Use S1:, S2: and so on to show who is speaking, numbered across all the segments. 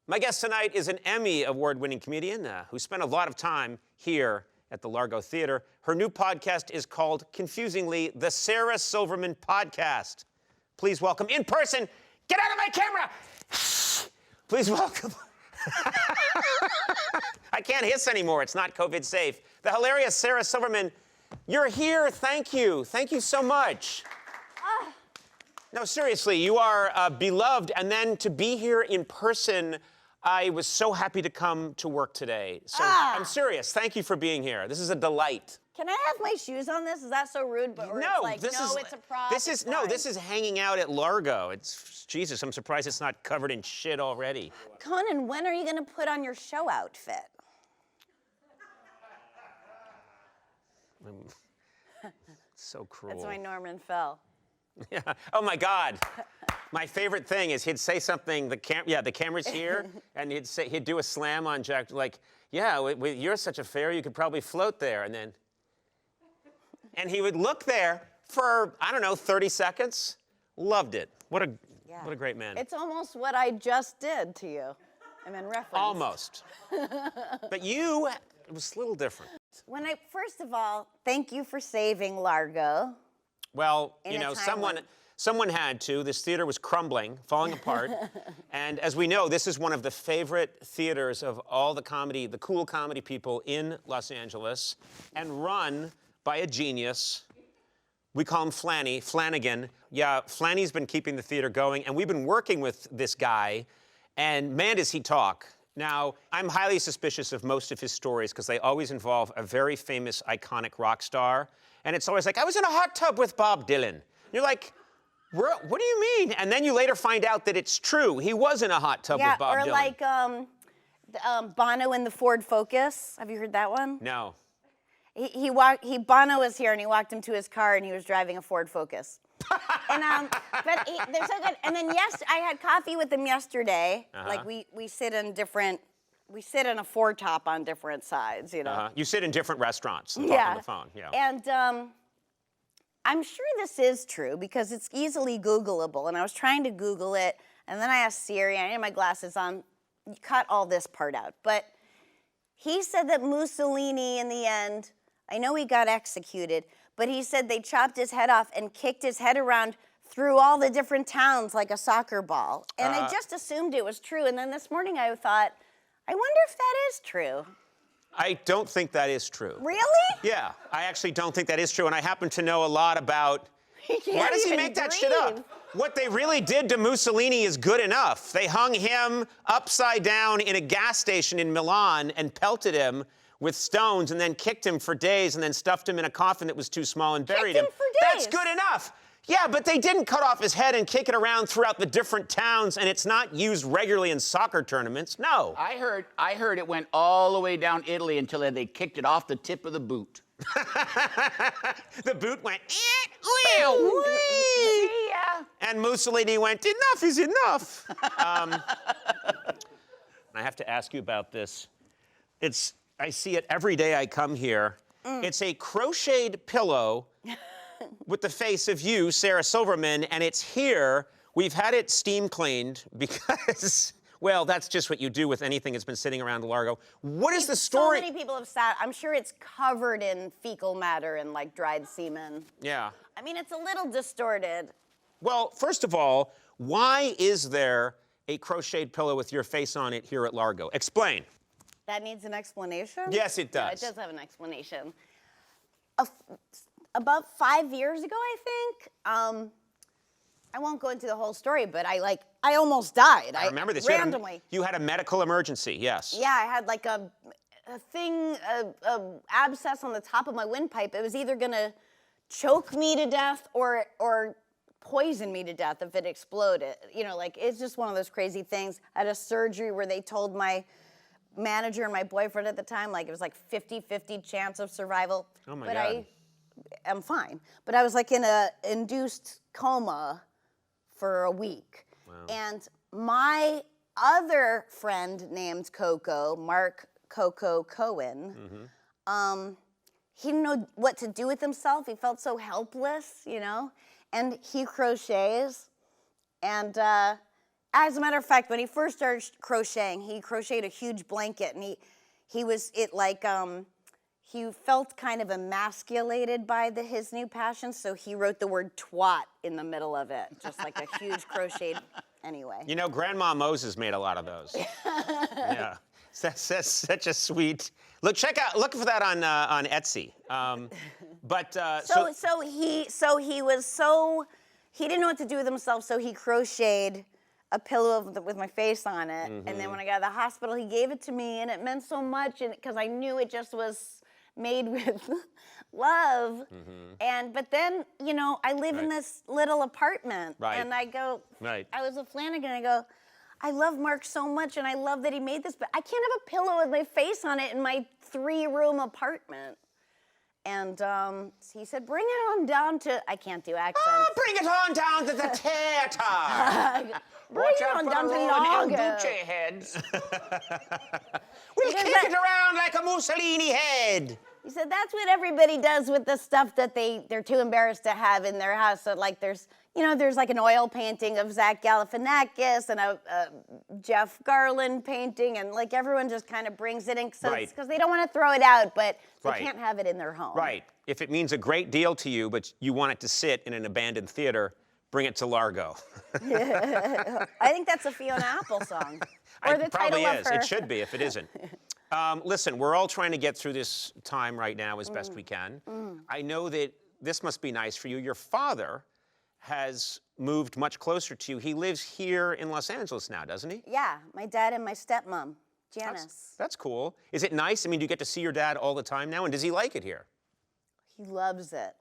S1: My guest tonight is an Emmy award-winning comedian who spent a lot of time here at the Largo Theater. Her new podcast is called, confusingly, the Sarah Silverman Podcast. Please welcome, in person, get out of my camera! Please welcome. I can't hiss anymore, it's not COVID safe. The hilarious Sarah Silverman, you're here, thank you. Thank you so much. No, seriously, you are beloved, and then to be here in person, I was so happy to come to work today. So I'm serious. Thank you for being here. This is a delight.
S2: Can I have my shoes on this? Is that so rude? But
S1: No,
S2: it's like, it's a prop.
S1: This is hanging out at Largo. It's Jesus. I'm surprised it's not covered in shit already.
S2: Conan, when are you going to put on your show outfit?
S1: So cruel.
S2: That's my Norman Fell.
S1: Yeah. Oh my God. My favorite thing is he'd say something. The camera's here, and he'd do a slam on Jack, like, yeah, you're such a fair, you could probably float there, and he would look there for, I don't know, 30 seconds. Loved it. What a great man.
S2: It's almost what I just did to you. I'm in reference.
S1: Almost. But it was a little different.
S2: First of all, thank you for saving Largo.
S1: Well, you know, someone had to. This theater was crumbling, falling apart. And as we know, this is one of the favorite theaters of all the cool comedy people in Los Angeles, and run by a genius. We call him Flanagan. Yeah, Flanny's been keeping the theater going, and we've been working with this guy, and man, does he talk. Now, I'm highly suspicious of most of his stories because they always involve a very famous, iconic rock star. And it's always like, I was in a hot tub with Bob Dylan. You're like, what do you mean? And then you later find out that it's true. He was in a hot tub with Bob Dylan.
S2: Yeah, or like Bono in the Ford Focus. Have you heard that one?
S1: No.
S2: Bono was here, and he walked him to his car, and he was driving a Ford Focus. And they're so good. And then I had coffee with him yesterday. Like we sit in a Ford top on different sides, you know.
S1: You sit in different restaurants and talk on the phone. Yeah.
S2: And I'm sure this is true because it's easily Googleable. And I was trying to Google it, and then I asked Siri. I had my glasses on. You cut all this part out, but he said that Mussolini, in the end, I know he got executed, but he said they chopped his head off and kicked his head around through all the different towns like a soccer ball. And I just assumed it was true. And then this morning I thought, I wonder if that is true.
S1: I don't think that is true.
S2: Really?
S1: Yeah, I actually don't think that is true. And I happen to know a lot about... Why does he make that shit up? What they really did to Mussolini is good enough. They hung him upside down in a gas station in Milan and pelted him with stones and then kicked him for days and then stuffed him in a coffin that was too small and buried him.
S2: For days.
S1: That's good enough. Yeah, but they didn't cut off his head and kick it around throughout the different towns, and it's not used regularly in soccer tournaments. No.
S3: I heard it went all the way down Italy until they kicked it off the tip of the boot.
S1: The boot went,
S2: Yeah.
S1: And Mussolini went, enough is enough. I have to ask you about this. I see it every day I come here. It's a crocheted pillow with the face of you, Sarah Silverman, and it's here. We've had it steam cleaned because, well, that's just what you do with anything that's been sitting around the Largo. What is the story?
S2: So many people have sat. I'm sure it's covered in fecal matter and like dried semen.
S1: Yeah.
S2: I mean, it's a little distorted.
S1: Well, first of all, why is there a crocheted pillow with your face on it here at Largo? Explain.
S2: That needs an explanation?
S1: Yes, it does.
S2: Yeah, it does have an explanation. About 5 years ago, I think, I won't go into the whole story, but I almost died.
S1: I remember this.
S2: Randomly.
S1: You had a medical emergency, yes.
S2: Yeah, I had like a abscess on the top of my windpipe. It was either gonna choke me to death or poison me to death if it exploded. You know, like, it's just one of those crazy things. I had a surgery where they told my manager and my boyfriend at the time, like, it was like 50-50 chance of survival.
S1: Oh my
S2: God.
S1: God.
S2: I'm fine. But I was like in a induced coma for a week.
S1: Wow.
S2: And my other friend named Coco, Mark Coco Cohen, he didn't know what to do with himself. He felt so helpless, you know? And he crochets. And As a matter of fact, when he first started crocheting, he crocheted a huge blanket, and he felt kind of emasculated by his new passion, so he wrote the word twat in the middle of it, just like a huge crocheted. Anyway.
S1: You know, Grandma Moses made a lot of those. Yeah, that's such a sweet. Look for that on Etsy.
S2: He didn't know what to do with himself, so he crocheted a pillow with my face on it, and then when I got to the hospital, he gave it to me, and it meant so much, because I knew it just was made with love. But then, I live in this little apartment, and I go, I was with Flanagan, I go, I love Mark so much, and I love that he made this, but I can't have a pillow with my face on it in my 3-room apartment. And he said, bring it on down to, I can't do accents.
S1: Oh, bring it on down to the theater.
S2: Watch out for the
S3: El Duce heads.
S1: We'll kick it around like a Mussolini head.
S2: He said, that's what everybody does with the stuff that they're too embarrassed to have in their house. So, like, there's like an oil painting of Zach Galifianakis and a Jeff Garland painting, and, like, everyone just kind of brings it in because they don't want to throw it out, but they can't have it in their home.
S1: Right. If it means a great deal to you, but you want it to sit in an abandoned theater, bring it to Largo.
S2: I think that's a Fiona Apple song. Or the
S1: probably
S2: title
S1: is.
S2: of her.
S1: It should be if it isn't. Listen, we're all trying to get through this time right now as best we can. I know that this must be nice for you. Your father has moved much closer to you. He lives here in Los Angeles now, doesn't he?
S2: Yeah, my dad and my stepmom, Janice.
S1: That's cool. Is it nice? I mean, do you get to see your dad all the time now? And does he like it here?
S2: He loves it.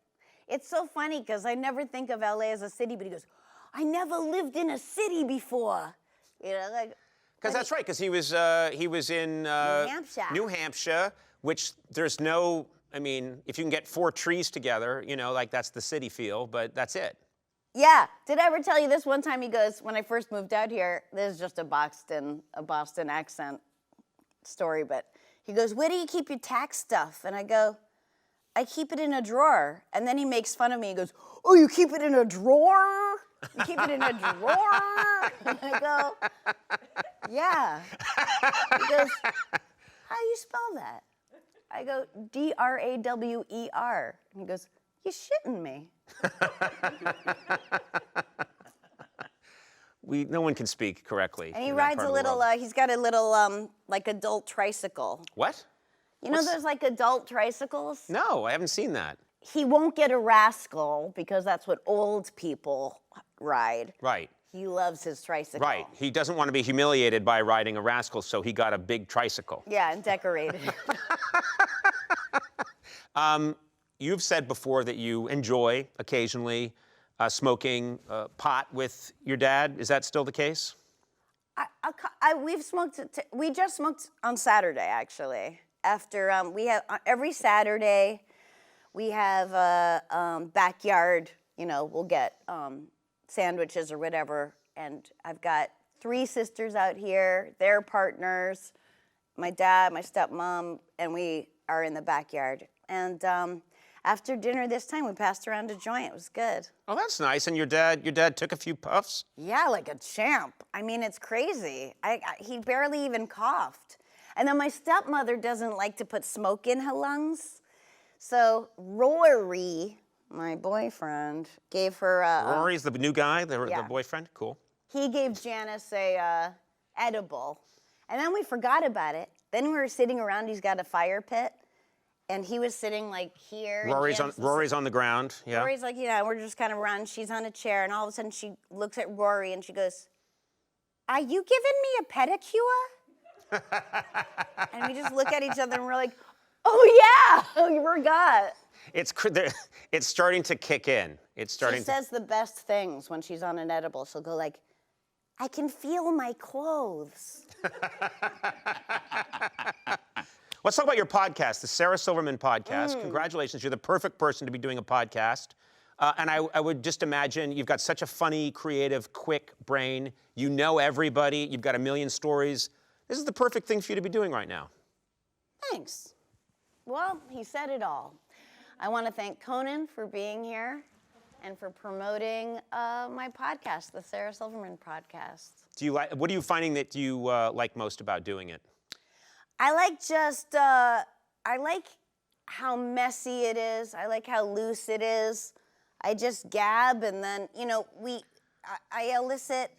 S2: It's so funny because I never think of LA as a city, but he goes, I never lived in a city before.
S1: Because that's right, because he was in New Hampshire, which there's no, I mean, if you can get 4 trees together, like that's the city feel, but that's it.
S2: Yeah. Did I ever tell you this one time? He goes, when I first moved out here, this is just a Boston accent story, but he goes, where do you keep your tax stuff? And I go, I keep it in a drawer. And then he makes fun of me. He goes, oh, you keep it in a drawer? You keep it in a drawer? And I go, yeah. He goes, how do you spell that? I go, D-R-A-W-E-R. And he goes, you're shitting me.
S1: No one can speak correctly.
S2: And he rides a little, he's got a little, like, adult tricycle.
S1: What?
S2: You know those, like, adult tricycles?
S1: No, I haven't seen that.
S2: He won't get a rascal because that's what old people ride.
S1: Right.
S2: He loves his tricycle.
S1: Right. He doesn't want to be humiliated by riding a rascal, so he got a big tricycle.
S2: Yeah, and decorated it.
S1: You've said before that you enjoy occasionally smoking pot with your dad. Is that still the case? We just smoked on Saturday, actually. After we have every Saturday, we have a backyard. We'll get sandwiches or whatever, and I've got 3 sisters out here. They're partners. My dad, my stepmom, and we are in the backyard. And after dinner this time, we passed around a joint. It was good. Oh, that's nice. And your dad took a few puffs?
S2: Yeah, like a champ. I mean, it's crazy. He barely even coughed. And then my stepmother doesn't like to put smoke in her lungs. So Rory, my boyfriend, gave her
S1: Rory's the new guy, the boyfriend? Cool.
S2: He gave Janice a edible. And then we forgot about it. Then we were sitting around, he's got a fire pit. And he was sitting like here.
S1: Rory's on the ground, yeah.
S2: Rory's like, we're just kind of around. She's on a chair, and all of a sudden she looks at Rory and she goes, are you giving me a pedicure? And we just look at each other and we're like, oh yeah, we forgot.
S1: It's starting to kick in. She
S2: says the best things when she's on an edible. She'll go like, I can feel my clothes.
S1: Let's talk about your podcast, the Sarah Silverman podcast. Congratulations, you're the perfect person to be doing a podcast. And I would just imagine you've got such a funny, creative, quick brain. You know everybody. You've got a million stories. This is the perfect thing for you to be doing right now.
S2: Thanks. Well, he said it all. I want to thank Conan for being here and for promoting my podcast, the Sarah Silverman podcast.
S1: What are you finding that you like most about doing it?
S2: I like I like how messy it is. I like how loose it is. I just gab, and then, I elicit?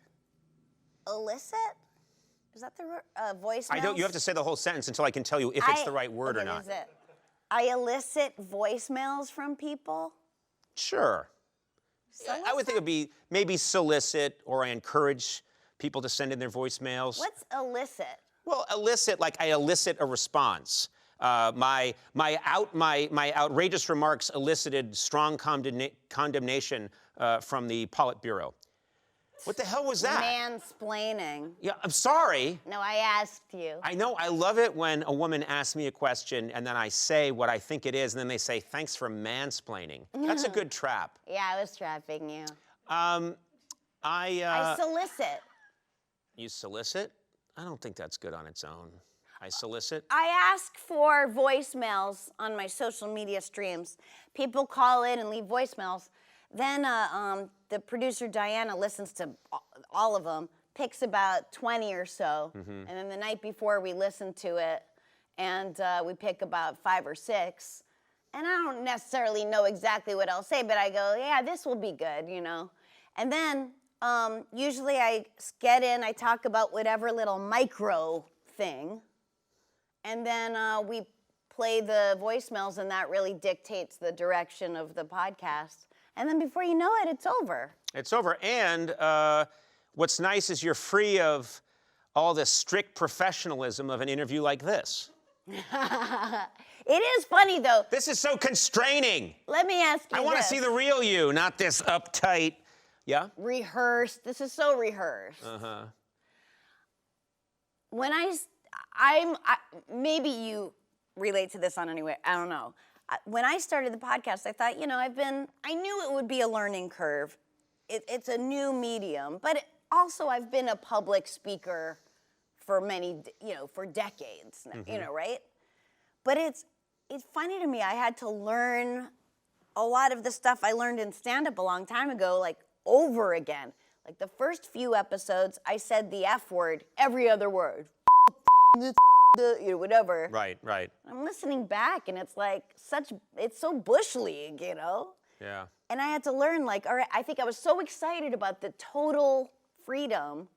S2: Is that the word? Voicemails?
S1: You have to say the whole sentence until I can tell you if it's the right word or not.
S2: This is it. I elicit voicemails from people.
S1: Sure. I would think it would be maybe solicit, or I encourage people to send in their voicemails.
S2: What's elicit?
S1: Well, elicit, like I elicit a response. My outrageous remarks elicited strong condemnation from the Politburo. What the hell was that?
S2: Mansplaining.
S1: Yeah, I'm sorry.
S2: No, I asked you.
S1: I know. I love it when a woman asks me a question and then I say what I think it is, and then they say, "Thanks for mansplaining." That's a good trap.
S2: Yeah, I was trapping you.
S1: I
S2: solicit.
S1: You solicit? I don't think that's good on its own. I solicit?
S2: I ask for voicemails on my social media streams. People call in and leave voicemails. Then the producer, Diana, listens to all of them, picks about 20 or so. And then the night before, we listen to it, and we pick about 5 or 6. And I don't necessarily know exactly what I'll say, but I go, yeah, this will be good, And then usually I get in, I talk about whatever little micro thing, and then we play the voicemails, and that really dictates the direction of the podcast. And then before you know it, it's over. It's over.
S1: And what's nice is you're free of all the strict professionalism of an interview like this.
S2: It is funny, though.
S1: This is so constraining.
S2: Let me ask you
S1: I want to
S2: this.
S1: see the real you, not this uptight. Yeah?
S2: Rehearsed. This is so rehearsed.
S1: Uh-huh.
S2: When maybe you relate to this on any way. I don't know. When I started the podcast, I thought, I knew it would be a learning curve. It's a new medium, but also I've been a public speaker for for decades, right? But it's funny to me, I had to learn a lot of the stuff I learned in stand-up a long time ago, like over again. Like the first few episodes, I said the F word, every other word. Whatever.
S1: Right.
S2: I'm listening back, and it's so bush league,
S1: Yeah.
S2: And I had to learn, all right, I think I was so excited about the total freedom,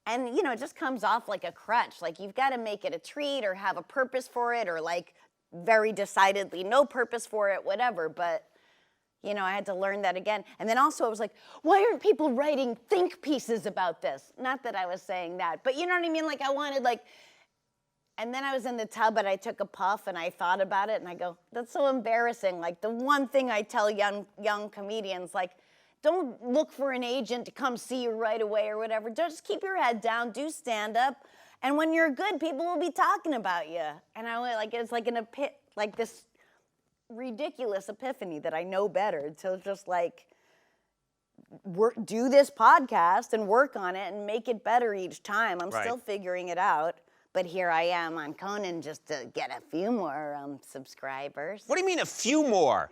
S2: and, it just comes off like a crutch. Like, you've got to make it a treat or have a purpose for it, or, very decidedly no purpose for it, whatever, but... I had to learn that again. And then also I was like, why aren't people writing think pieces about this? Not that I was saying that, but you know what I mean? I wanted and then I was in the tub and I took a puff and I thought about it and I go, that's so embarrassing. The one thing I tell young comedians, don't look for an agent to come see you right away or whatever. Just keep your head down, do stand up. And when you're good, people will be talking about you. And I went it's this ridiculous epiphany that I know better. So it's just do this podcast and work on it and make it better each time. I'm still figuring it out, but here I am on Conan just to get a few more subscribers.
S1: What do you mean a few more?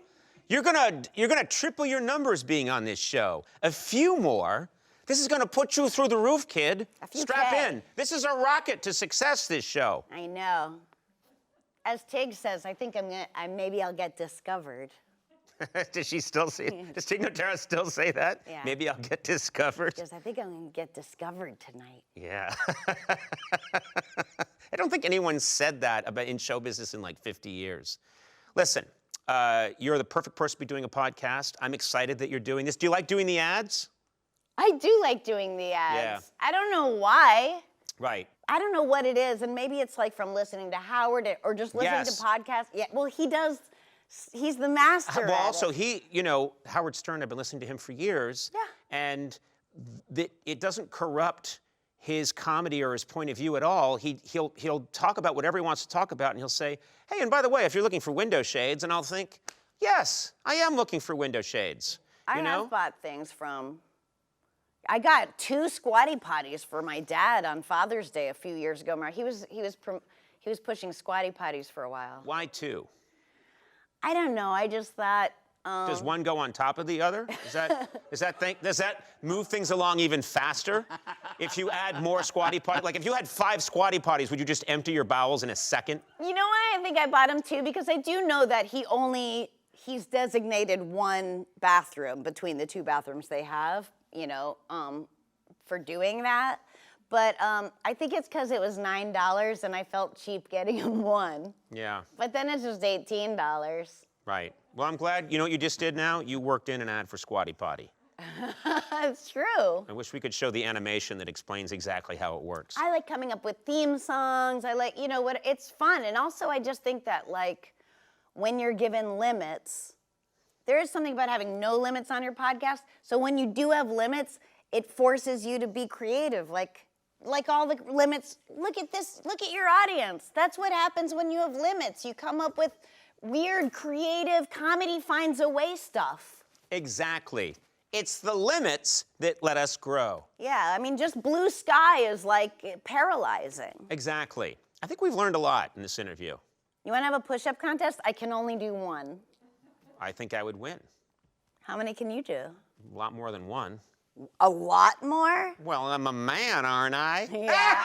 S1: You're gonna triple your numbers being on this show. A few more? This is gonna put you through the roof, kid. Strap in. This is a rocket to success, this show.
S2: I know. As Tig says, I think maybe I'll get discovered.
S1: Does she still say? Does Tig Notaro still say that?
S2: Yeah.
S1: Maybe I'll get discovered.
S2: Because I think I'm gonna get discovered tonight.
S1: Yeah. I don't think anyone said that in show business in 50 years. Listen, you're the perfect person to be doing a podcast. I'm excited that you're doing this. Do you like doing the ads?
S2: I do like doing the ads.
S1: Yeah.
S2: I don't know why.
S1: Right.
S2: I don't know what it is, and maybe it's from listening to Howard or just listening to podcasts. Yeah, well, he's the master.
S1: Well, also, Howard Stern, I've been listening to him for years.
S2: Yeah.
S1: And it doesn't corrupt his comedy or his point of view at all. He'll talk about whatever he wants to talk about, and he'll say, hey, and by the way, if you're looking for window shades, and I'll think, yes, I am looking for window shades.
S2: I have bought things from... I got 2 squatty potties for my dad on Father's Day a few years ago. He was pushing squatty potties for a while.
S1: Why 2?
S2: I don't know. I just thought
S1: Does one go on top of the other? Does that move things along even faster? If you add more squatty potty, like if you had 5 squatty potties, would you just empty your bowels in a second?
S2: You know why I think I bought him 2? Because I do know that he's designated 1 bathroom between the 2 bathrooms they have, for doing that. But I think it's because it was $9 and I felt cheap getting him 1.
S1: Yeah.
S2: But then it's just $18.
S1: Right. Well, I'm glad. You know what you just did now? You worked in an ad for Squatty Potty.
S2: It's true.
S1: I wish we could show the animation that explains exactly how it works.
S2: I like coming up with theme songs. I like, it's fun. And also I just think that when you're given limits, there is something about having no limits on your podcast. So when you do have limits, it forces you to be creative. Like all the limits, look at this, look at your audience. That's what happens when you have limits. You come up with weird, creative, comedy finds a way stuff.
S1: Exactly. It's the limits that let us grow.
S2: Yeah, I mean, just blue sky is paralyzing.
S1: Exactly. I think we've learned a lot in this interview.
S2: You want to have a push-up contest? I can only do 1.
S1: I think I would win.
S2: How many can you do?
S1: A lot more than 1.
S2: A lot more?
S1: Well, I'm a man, aren't I?
S2: Yeah.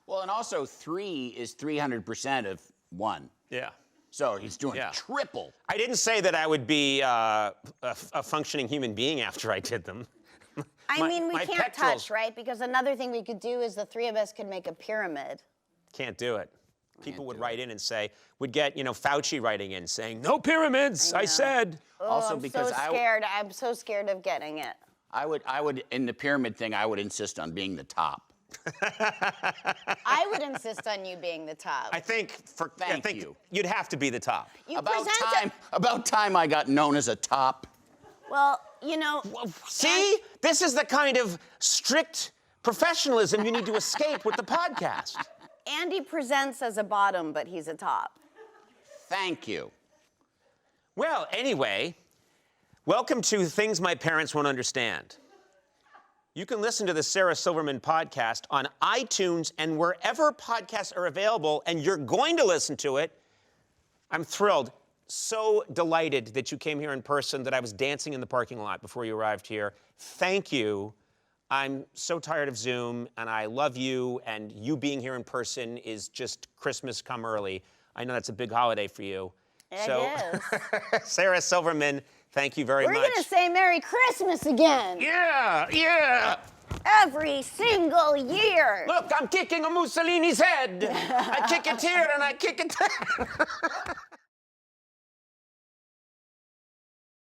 S3: Well, and also 3 is 300% of 1.
S1: Yeah.
S3: So he's doing triple.
S1: I didn't say that I would be a functioning human being after I did them.
S2: I mean, we
S1: my
S2: can't
S1: pectorals-
S2: touch, right? Because another thing we could do is the 3 of us could make a pyramid.
S1: Can't do it. People would write in and say, would get, Fauci writing in saying, no pyramids, I said.
S2: Oh,
S3: Also
S2: I'm
S3: because
S2: so scared. I'm so scared of getting it.
S3: I would in the pyramid thing, I would insist on being the top.
S2: I would insist on you being the top.
S1: I think
S3: Thank you.
S1: You'd have to be the top.
S2: You
S3: About time I got known as a top.
S2: Well,
S1: See? This is the kind of strict professionalism you need to escape with the podcast.
S2: Andy presents as a bottom, but he's a top.
S3: Thank you.
S1: Well, anyway, welcome to Things My Parents Won't Understand. You can listen to the Sarah Silverman podcast on iTunes and wherever podcasts are available, and you're going to listen to it. I'm thrilled. So delighted that you came here in person, that I was dancing in the parking lot before you arrived here. Thank you. I'm so tired of Zoom, and I love you, and you being here in person is just Christmas come early. I know that's a big holiday for you.
S2: It is.
S1: Sarah Silverman, thank you very much.
S2: We're going to say Merry Christmas again.
S1: Yeah.
S2: Every single year.
S1: Look, I'm kicking a Mussolini's head. I kick it here, and I kick it there.